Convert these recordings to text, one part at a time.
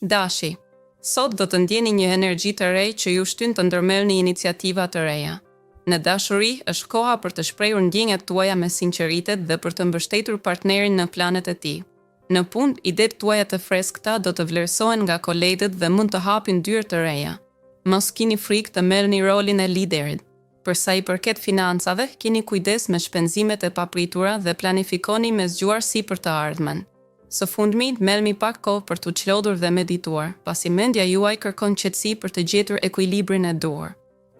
Dashi, sot do të ndjeni një energji të re që ju shtyn të ndërmerrni iniciativa të reja. Në dashuri është koha për të shprehur ndjenjat tuaja me sinqeritet dhe për të mbështetur partnerin në planet e tij. Në punë, idetë tuaja të freskëta do të vlerësohen nga kolegët dhe mund të hapin dyert të reja. Mos keni frikë të merrni rolin e liderit. Për sa i përket financave, keni kujdes me shpenzimet e papritura dhe planifikoni me zgjuarsi për të ardhmen. Së fundmi, merrni pak kohë për të çlodhur dhe medituar, pasi mendja juaj kërkon qetësi për të gjetur ekuilibrin e duhur.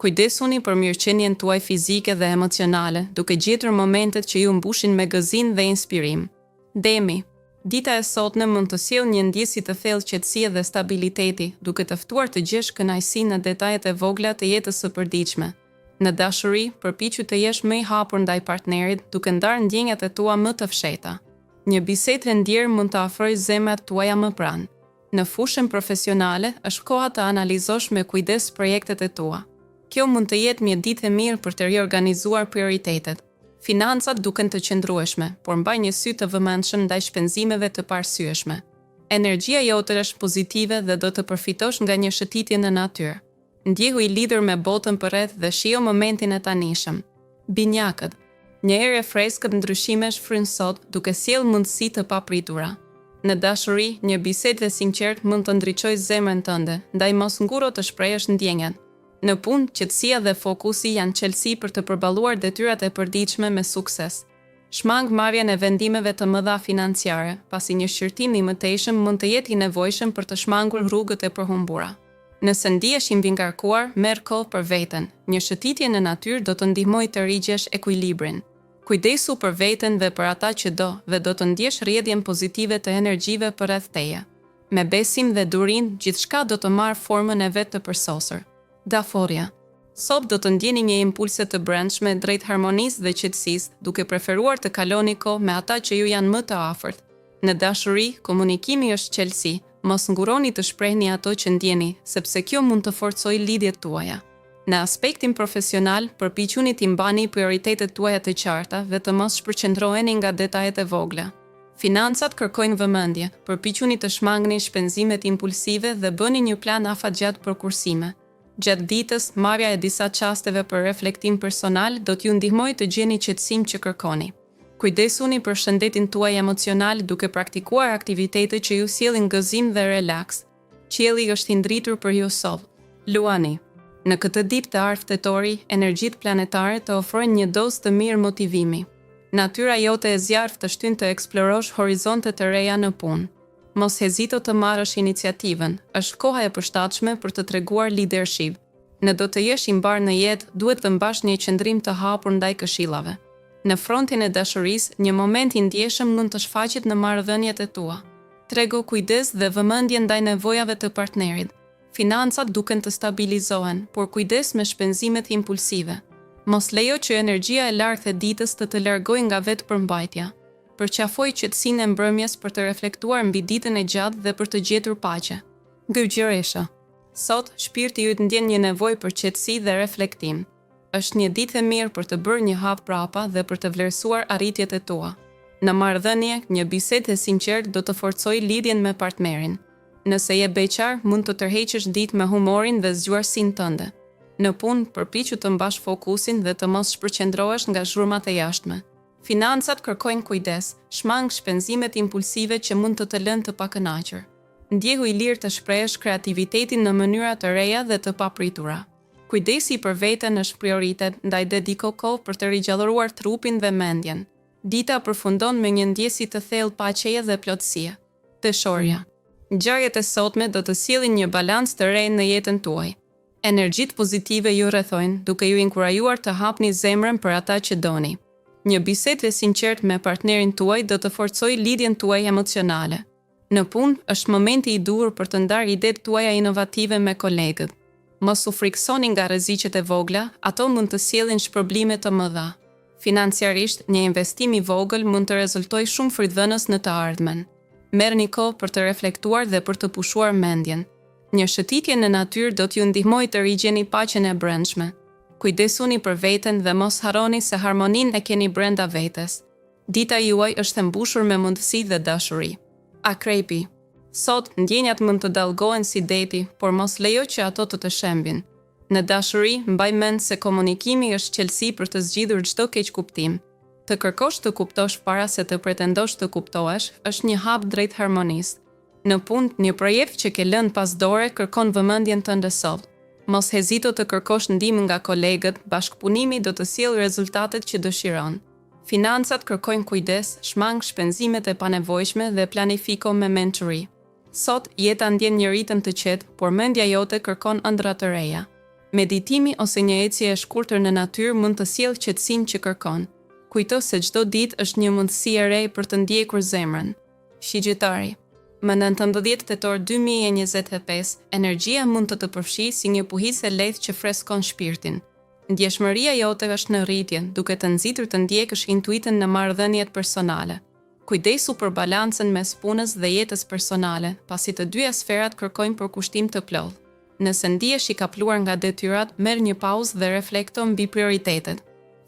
Kujdesuni për mirëqenien tuaj fizike dhe emocionale, duke gjetur momentet që ju mbushin me gëzim dhe inspirim. Demi, dita e sotme mund të sjellë një ndjesë të thellë qetësie dhe stabiliteti, duke të ftuar të gjesh kënaqësi në detajet e vogla të jetës së përditshme. Në dashuri, përpiqu të jesh më i hapur ndaj partnerit, duke ndarë ndjenjat e tua më të fshehta. Një bisedë e ndjerë mund të afrojë zemrat tuaja më pranë. Në fushën profesionale, është koha të analizosh me kujdes projektet e tua. Kjo mund të jetë një ditë e mirë për të riorganizuar prioritetet. Financat duken të qëndrueshme, por mbaj një sy të vëmendshëm ndaj shpenzimeve të parësyeshme. Energjia jote është pozitive dhe do të përfitosh nga një shëtitje në natyrë. Ndjehu i lidhur me botën përreth dhe shijo momentin e tanishëm. Binjakët, një erë e freskët ndryshimesh fryn sot, duke sjellë mundësi të papritura. Në dashuri, një bisedë e sinqertë mund të ndriçojë zemrën tënde, ndaj mos nguro të shprehësh ndjenjat. Në punë, qetësia dhe fokusi janë çelësi për të përballuar detyrat e përditshme me sukses. Shmang marrjen e vendimeve të mëdha financiare, pasi një shqyrtim i mëtejshëm mund të jetë i nevojshëm për të shmangur rrugët e përhumbura. Nëse ndihesh i mbingarkuar, merr kohë për veten. Një shëtitje në natyrë do të ndihmojë të rigjesh ekuilibrin. Kujdesu për veten dhe për ata që do, dhe do të ndjesh rrjedhjen pozitive të energjive përreth teje. Me besim dhe durim, gjithçka do të marrë formën e vet të përsosur. Daforia. Sot do të ndjeni një impulse të brendshme drejt harmonisë dhe qetësisë, duke preferuar të kaloni kohë me ata që ju janë më të afërt. Në dashuri, komunikimi është çelësi. Mos nguroni të shprehni ato që ndjeni, sepse kjo mund të forcojë lidhjet tuaja. Në aspektin profesional, përpiquni të mbani prioritetet tuaja të qarta dhe të mos shpërqendroheni nga detajet e vogla. Financat kërkojnë vëmendje, përpiquni të shmangni shpenzimet impulsive dhe bëni një plan afatgjatë për kursime. Gjatë ditës, marrja e disa çasteve për reflektim personal do t'ju ndihmojë të gjeni qetësinë që kërkoni. Kujdesuni për shëndetin tuaj emocional duke praktikuar aktivitete që ju sjellin gëzim dhe relaks. Qielli është i ndritur për ju sot. Luani. Në këtë ditë të ardhmë tetori, energjitë planetare të ofrojnë një dozë të mirë motivimi. Natyra jote e zjarrt të shtyn të eksplorosh horizonte të reja në punë. Mos hezito të marrësh iniciativën, është koha e përshtatshme për të treguar leadership. Në do të jesh i mbar në jetë, duhet të mbash një qëndrim të hapur ndaj këshillave. Në frontin e dashurisë, një moment i ndjeshëm mund të shfaqet në marrëdhëniet e tua. Trego kujdes dhe vëmendje ndaj nevojave të partnerit. Financat duken të stabilizohen, por kujdes me shpenzimet impulsive. Mos lejo që energjia e lartë e ditës të largojë nga vetë përmbajtja. Përqafoj qetësinë e mbrëmjes për të reflektuar mbi ditën e gjatë dhe për të gjetur paqe. Gëgjëresha. Sot, shpirti ju të ndjen një nevojë për qetësi dhe reflektim. Është një ditë e mirë për të bërë një hap prapa dhe për të vlerësuar arritjet e tua. Në marrëdhënie, një bisedë e sinqertë do të forcojë lidhjen me partnerin. Nëse je beqar, mund të tërheqësh ditë me humorin dhe zgjuarsinë tënde. Në punë, përpiqu të mbash fokusin dhe të mos shpërqendrohesh nga zhurmat e jashtme. Financat kërkojnë kujdes, shmang shpenzimet impulsive që mund të lënë të pakënaqur. Ndjehu i lirë të shprehësh kreativitetin në mënyra të reja dhe të papritura. Kujdesi për veten është prioritet, ndaj dediko kohë për të rigjallëruar trupin dhe mendjen. Dita përfundon me një ndjesi të thellë paqeje dhe plotësie. Dëshorja. Ngjarjet e sotme do të sjellin një balans të re në jetën tuaj. Energjitë pozitive ju rrethojnë, duke ju inkurajuar të hapni zemrën për ata që doni. Një bisedë e sinqertë me partnerin tuaj do të forcojë lidhjen tuaj emocionale. Në punë, është momenti i duhur për të ndarë idetë tuaja inovative me kolegët. Mos u friksoni nga rreziqet e vogla, ato mund të sjellin shpërblime të mëdha. Financiarisht, një investim i vogël mund të rezultojë shumë frytëdhënës në të ardhmen. Merrni kohë për të reflektuar dhe për të pushuar mendjen. Një shëtitje në natyrë do t'ju ndihmojë të rigjeni paqen e brendshme. Kujdesuni për veten dhe mos harroni se harmoninë e keni brenda vetes. Dita juaj është e mbushur me mundësi dhe dashuri. Akrepi. Sot, ndjenjat mund të dallgohen si deti, por mos lejo që ato të shembin. Në dashuri, mbaj mend se komunikimi është qelësi për të zgjidhur çdo keq kuptim. Të kërkosh të kuptosh para se të pretendosh të kuptohesh është një hap drejt harmonisë. Në punë, një projekt që ke lënë pas dore kërkon vëmendjen tënde sot. Mos hezito të kërkosh ndihmë nga kolegët, bashkëpunimi do të sjellë rezultatet që dëshiron. Financat kërkojnë kujdes, shmang shpenzimet e panevojshme dhe planifiko me mençuri. Sot, jeta ndjen një ritëm të qetë, por mendja jote kërkon ëndra të reja. Meditimi ose një ecje e shkurtër në natyrë mund të sjellë qetësinë që kërkon. Kujto se çdo ditë është një mundësi e re për të ndjekur zemrën. Shigjitari. Më 19 tetor 2025, energjia mund të përfshijë si një puhis e lehtë që freskon shpirtin. Ndjeshmëria jote është në rritje, duke të nxitur të ndjekësh intuitën në marrëdhëniet personale. Kujdesu për balancën mes punës dhe jetës personale, pasi të dyja sferat kërkojnë përkushtim të plotë. Nëse ndihesh i kapluar nga detyrat, merr një pauzë dhe reflekto mbi prioritetet.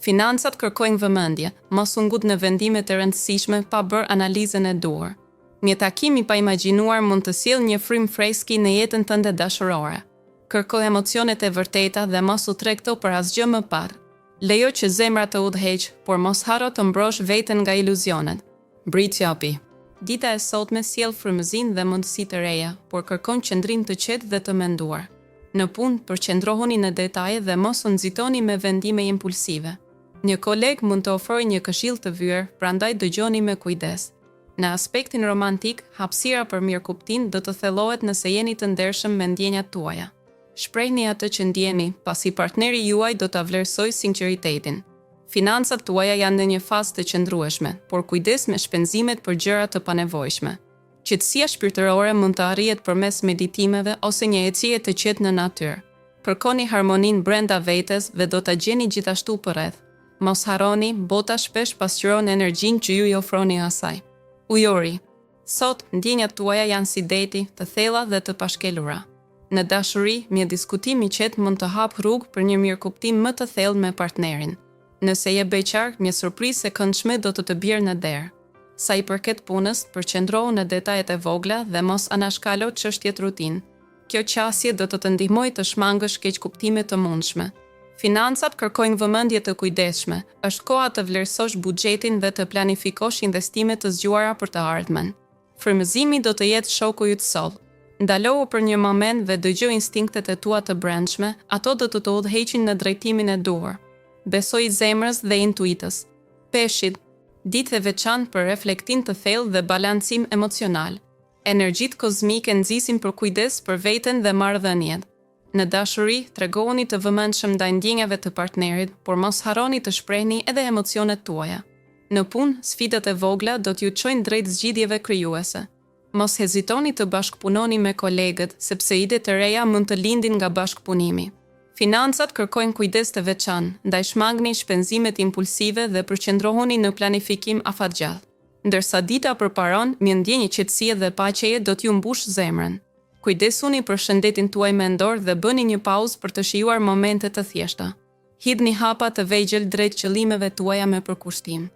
Financat kërkojnë vëmendje, mos u ngut në vendime të rëndësishme pa bërë analizën e duhur. Një takim i paimagjinuar mund të sjellë një frym freski në jetën tënde dashurore. Kërkoj emocionet e vërteta dhe mos u tregto për asgjë më parë. Lejo që zemra të udhëheq, por mos harro të mbrosh veten nga iluzionet. Brit qapi. Dita e sotme sjell frymëzinë dhe mundësi të reja, por kërkon qëndrim të qetë dhe të menduar. Në punë, përqendrohuni në detaje dhe mos u nxitoni me vendime impulsive. Një koleg mund të ofrojë një këshill të vyer, prandaj dëgjoni me kujdes. Në aspektin romantik, hapësira për mirëkuptim do të thellohet nëse jeni të ndershëm me ndjenjat tuaja. Shprehni atë që ndjeni, pasi partneri juaj do ta vlerësojë sinqeritetin. Financat tuaja janë në një fazë të qëndrueshme, por kujdes me shpenzimet për gjëra të panevojshme. Qetësia shpirtërore mund të arrihet përmes meditimeve ose një ecjeje të qetë në natyrë. Kërkoni harmoninë brenda vetes dhe do ta gjeni gjithashtu përreth. Mos harroni, bota shpesh pasqyron energjinë që ju i ofroni asaj. Ujori. Sot, ndjenjat tuaja janë si deti, të thella dhe të pashkelura. Në dashuri, një diskutim i qetë mund të hap rrugë për një mirëkuptim më të thellë me partnerin. Nëse je beqar, një surprizë e këndshme do të bjerë në derë. Sa i përket punës, përqendrohu në detajet e vogla dhe mos anashkalo çështjet rutinë. Kjo qasje do të ndihmojë të shmangësh keqkuptime të mundshme. Financat kërkojnë vëmendje të kujdesshme. Është koha të vlerësosh buxhetin dhe të planifikosh investime të zgjuara për të ardhmen. Frymëzimi do të jetë shoku yt sot. Ndalohu për një moment dhe dëgjoj instinktet e tua të brendshme, ato do të udhëheqin në drejtimin e duhur. Besoj zemrës dhe intuitës. Peshit, ditë e veçantë për reflektim të thellë dhe balancim emocional. Energjitë kozmike nxisin për kujdes për veten dhe marrëdhëniet. Në dashuri, tregohuni të vëmendshëm ndaj ndjenjave të partnerit, por mos harroni të shprehni edhe emocionet tuaja. Në punë, sfidat e vogla do t'ju çojnë drejt zgjidhjeve krijuese. Mos hezitoni të bashkëpunoni me kolegët, sepse ide të reja mund të lindin nga bashkëpunimi. Financat kërkojnë kujdes të veçantë, ndaj shmangni shpenzimet impulsive dhe përqendrohuni në planifikim afatgjallë. Ndërsa dita përparon, një ndjenjë qetësie dhe paqeje do t'ju mbush zemrën. Kujdesuni për shëndetin tuaj mendor dhe bëni një pauzë për të shijuar momente të thjeshta. Hidhni hapa të vegjël drejt qëllimeve tuaja me përkushtim.